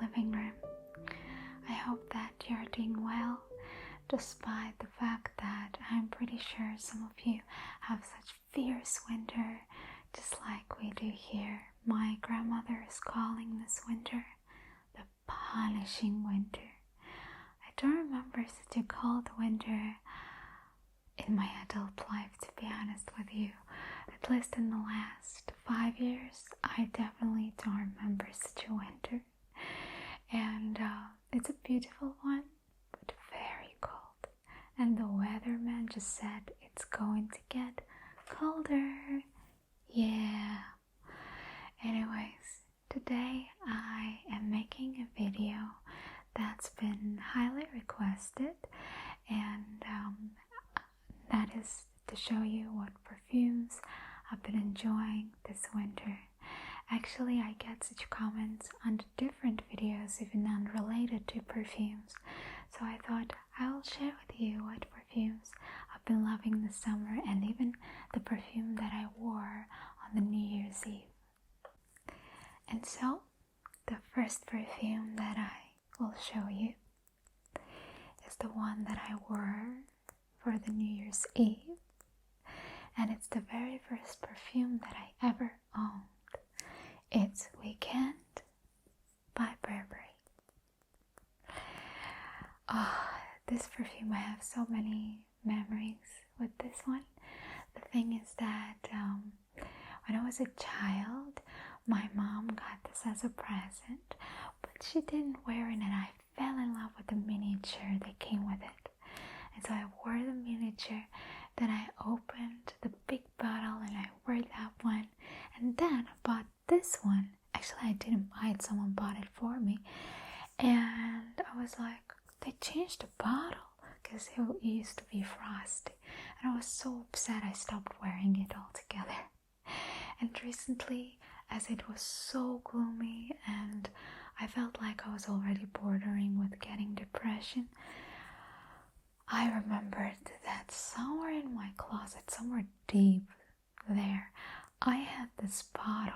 living room. I hope that you're doing well, despite the fact that I'm pretty sure some of you have such fierce winter, just like we do here. My grandmother is calling this winter the punishing winter. I don't remember such a cold winter in my adult life, to be honest with you. At least in the last 5 years, I definitely don't remember such a winter. And it's a beautiful one, but very cold. And the weatherman just said it's going to get colder. Yeah. Anyways, today I am making a video that's been highly requested, and that is to show you what perfumes I've been enjoying this winter. Actually, I get such comments on different videos, even unrelated to perfumes. So I thought I'll share with you what perfumes I've been loving this summer, and even the perfume that I wore on the New Year's Eve. And so, the first perfume that I will show you is the one that I wore for the New Year's Eve. And it's the very first perfume that I ever owned. It's Weekend by Burberry. Oh, this perfume, I have so many memories with this one. The thing is that when I was a child, my mom got this as a present, but she didn't wear it, and I fell in love with the miniature that came with it. And so I wore the miniature, then I opened the big bottle and I wore that one, and then I bought this one. Actually, I didn't buy it, someone bought it for me. And I was like, they changed the bottle because it used to be frosty. And I was so upset I stopped wearing it altogether. And recently, as it was so gloomy and I felt like I was already bordering with getting depression, I remembered that somewhere in my closet, somewhere deep there, I had this bottle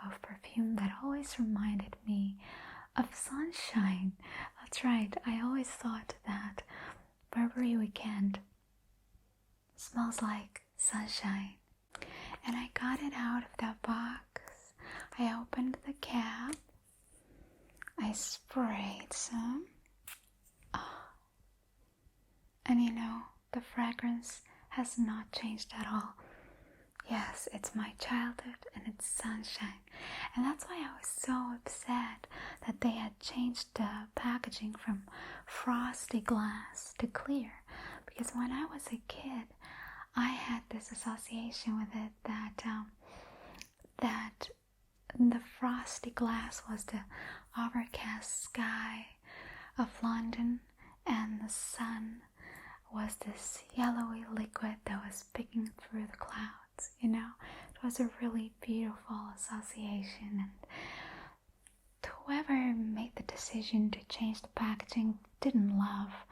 of perfume that always reminded me of sunshine. That's right, I always thought that Burberry Weekend smells like sunshine. And I got it out of that box. I opened the cap. I sprayed some. And you know, the fragrance has not changed at all. Yes, it's my childhood and it's sunshine. And that's why I was so upset that they had changed the packaging from frosty glass to clear. Because when I was a kid, I had this association with it that the frosty glass was the overcast sky of London, and the sun was this yellowy liquid that was picking through the clouds, you know. It was a really beautiful association, and whoever made the decision to change the packaging didn't love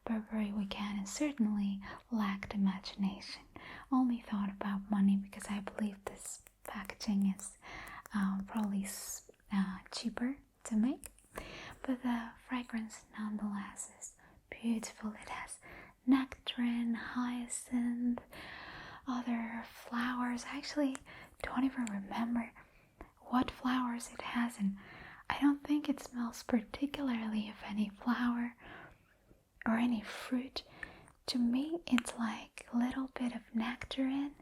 Burberry Weekend and certainly lacked imagination. Only thought about money, because I believe this packaging is probably cheaper to make. But the fragrance nonetheless is beautiful. It has nectarine, hyacinth, other flowers. I actually don't even remember what flowers it has, and I don't think it smells particularly of any flower or any fruit. To me, it's like a little bit of nectarine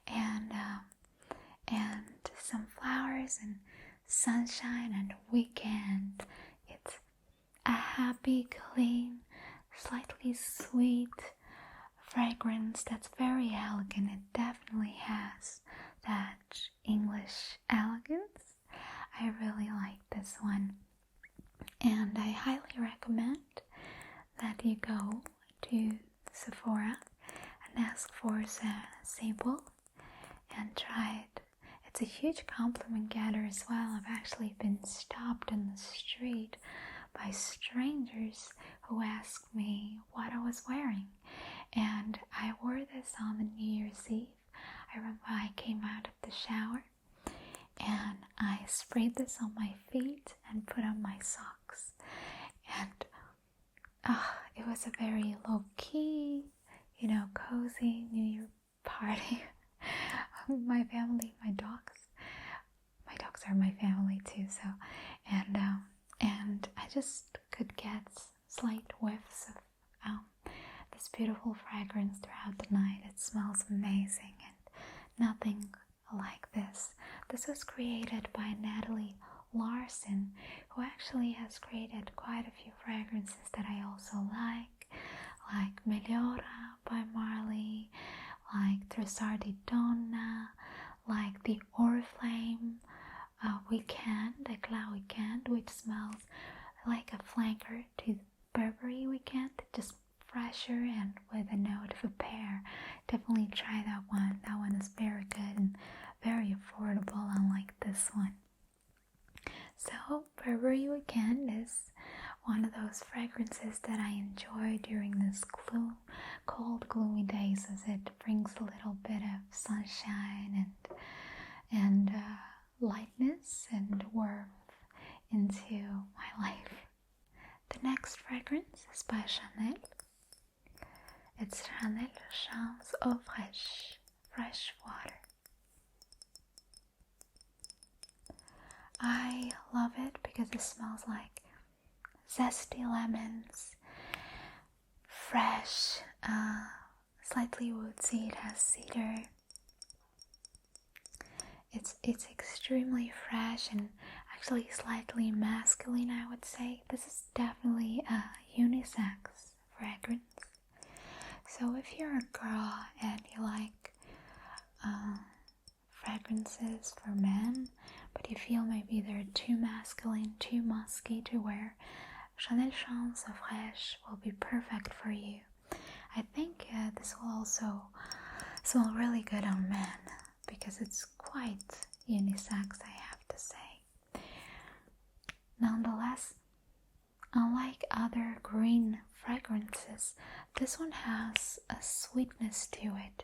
and some flowers and sunshine and weekend. It's a happy, clean, slightly sweet fragrance that's very elegant. It definitely has that English elegance. I really like this one, and I highly recommend that you go to Sephora and ask for a sample and try it. It's a huge compliment getter as well. I've actually been stopped in the street by strangers who asked me what I was wearing, and I wore this on the New Year's Eve. I remember I came out of the shower and I sprayed this on my feet and put on my socks. dogs. And it was a very low-key, cozy New Year party. My family, my dogs are my family too. So, and I just could get slight whiffs of this beautiful fragrance throughout the night. It smells amazing, and nothing like this. This was created by Natalie Larson, who actually has created quite a few fragrances that I also like Meliora by Marley, like Tresor di Donna, like the Oriflame Eclat Weekend, which smells like a flanker to Burberry Weekend, just fresher and with a note of a pear. Definitely try that one. That one is very good and very affordable, unlike this one. So Burberry Weekend is one of those fragrances that I enjoy during this cold, gloomy days, as it brings a little bit of sunshine and lightness and warmth into my life. The next fragrance is by Chanel. It's Chanel Chancellor Fresh Water. I love it because it smells like zesty lemons, fresh, slightly woodsy. It has cedar. It's extremely fresh and actually slightly masculine, I would say. This is definitely a unisex fragrance. So if you're a girl and you like fragrances for men, but you feel maybe they're too masculine, too musky to wear, Chanel Chancellor Fresh will be perfect for you. I think this will also smell really good on men because it's quite unisex, I have to say. Nonetheless, unlike other green fragrances, this one has a sweetness to it.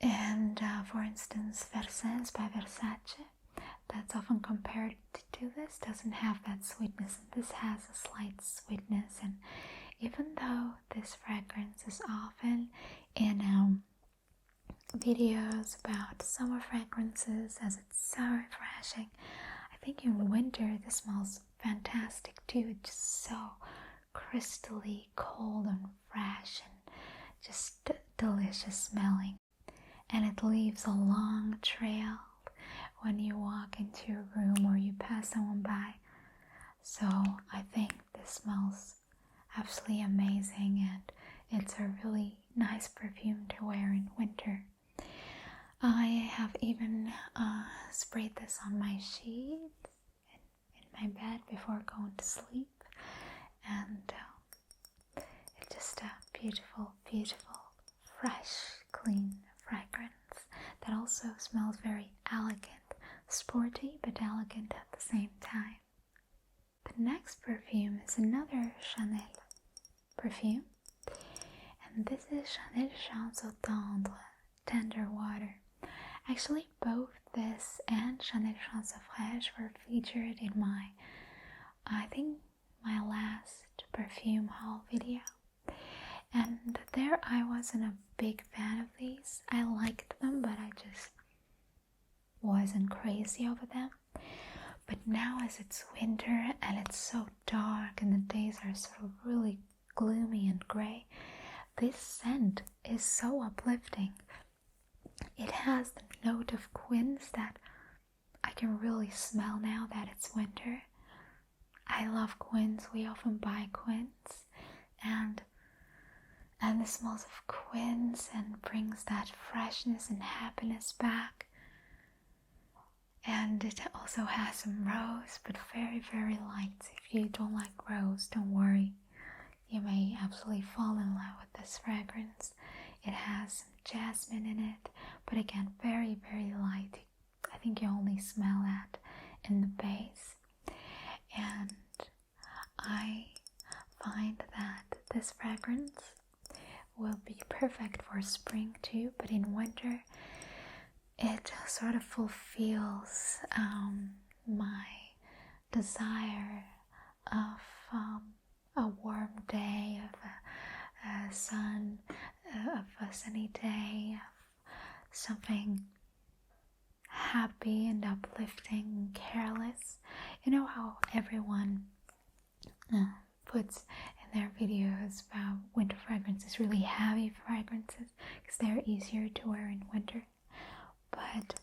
And for instance, Versace by Versace, that's often compared to this, doesn't have that sweetness. This has a slight sweetness, and even though this fragrance is often in videos about summer fragrances as it's so refreshing, I think in winter this smells fantastic too. It's just so crystally cold and fresh and just delicious smelling. And it leaves a long trail when you walk into your room or you pass someone by. So I think this smells absolutely amazing, and it's a really nice perfume to wear in winter. I have even sprayed this on my sheets in my bed before going to sleep, and it's just a beautiful, beautiful, fresh, clean fragrance that also smells very elegant, sporty but elegant at the same time. The next perfume is another Chanel perfume, and this is Chanel Chancellor Tendre Water. Actually, both this and Chanel Chancellor Fraiche were featured in my last perfume haul video. And there I wasn't a big fan of these. I liked them, but I just wasn't crazy over them. But now as it's winter and it's so dark and the days are sort of really gloomy and grey, this scent is so uplifting. It has the note of quince that I can really smell now that it's winter. I love quince. We often buy quince, and the smells of quince and brings that freshness and happiness back. And it also has some rose, but very, very light. If you don't like rose, don't worry. You may absolutely fall in love with this fragrance. It has some jasmine in it, but again, very, very light. I think you only smell that in the base. And I find that this fragrance will be perfect for spring too, but in winter it sort of fulfills my desire of a warm day, of a sunny day, of something happy and uplifting and careless. You know how everyone puts in their videos about winter fragrances, really heavy fragrances, because they're easier to wear in winter. But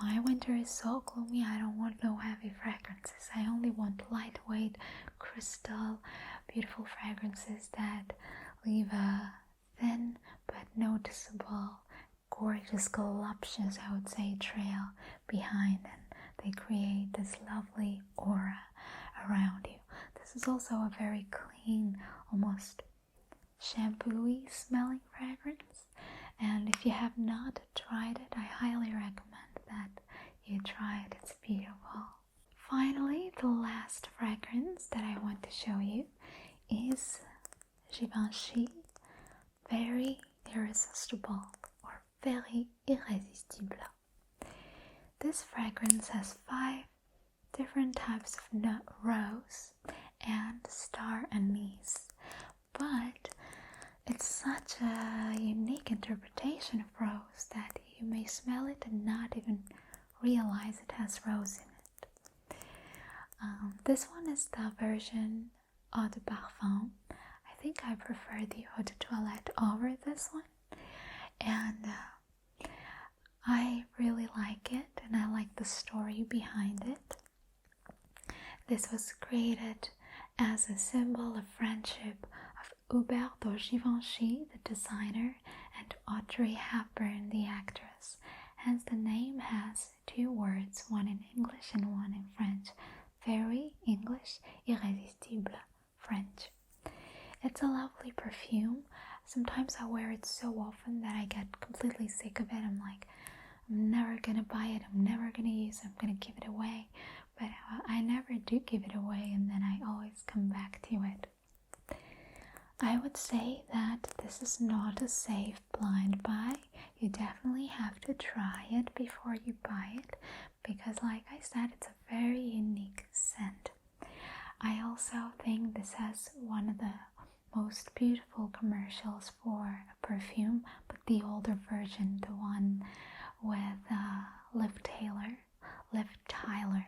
my winter is so gloomy, I don't want no heavy fragrances. I only want lightweight, crystal, beautiful fragrances that leave a thin but noticeable, gorgeous, voluptuous, I would say, trail behind, and they create this lovely aura around you. This is also a very clean, almost shampoo-y smelling fragrance, and if you have not tried it, I highly recommend that you try it. It's beautiful. Finally, the last fragrance that I want to show you is Givenchy Very Irresistible, or Very Irresistible. This fragrance has 5 different types of nut rose and star anise, but it's such a unique interpretation of rose that you may smell it and not even realize it has rose in it. This one is the version Eau de Parfum. I think I prefer the Eau de Toilette over this one, and I really like it, and I like the story behind it. This was created as a symbol of friendship of Hubert de Givenchy, the designer, and Audrey Hepburn, the actress. Hence the name has 2 words, one in English and one in French. Very English, irrésistible, French. It's a lovely perfume. Sometimes I wear it so often that I get completely sick of it. I'm like, I'm never gonna buy it, I'm never gonna use it, I'm gonna give it away. But I never do give it away, and then I always come back to it. I would say that this is not a safe blind buy. You definitely have to try it before you buy it, because like I said, it's a very unique scent. I also think this has one of the most beautiful commercials for a perfume, but the older version, the one with Liv Tyler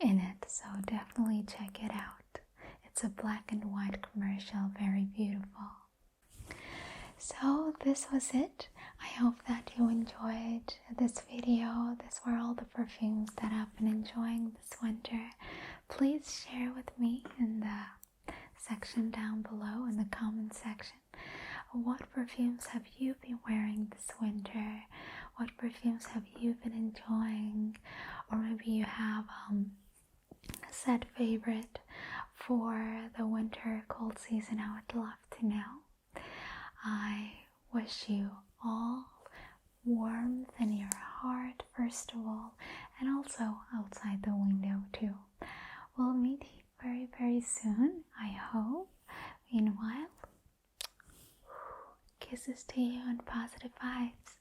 in it, so definitely check it out. It's a black and white commercial, very beautiful. So this was it. I hope that you enjoyed this video. These were all the perfumes that I've been enjoying this winter. Please share with me in the section down below, in the comment section. What perfumes have you been wearing this winter? What perfumes have you been enjoying? Or maybe you have a set favorite for the winter cold season. I would love to know. I wish you all warmth in your heart, first of all, and also outside the window too. We'll meet very, very soon, I hope. Meanwhile, kisses to you and positive vibes.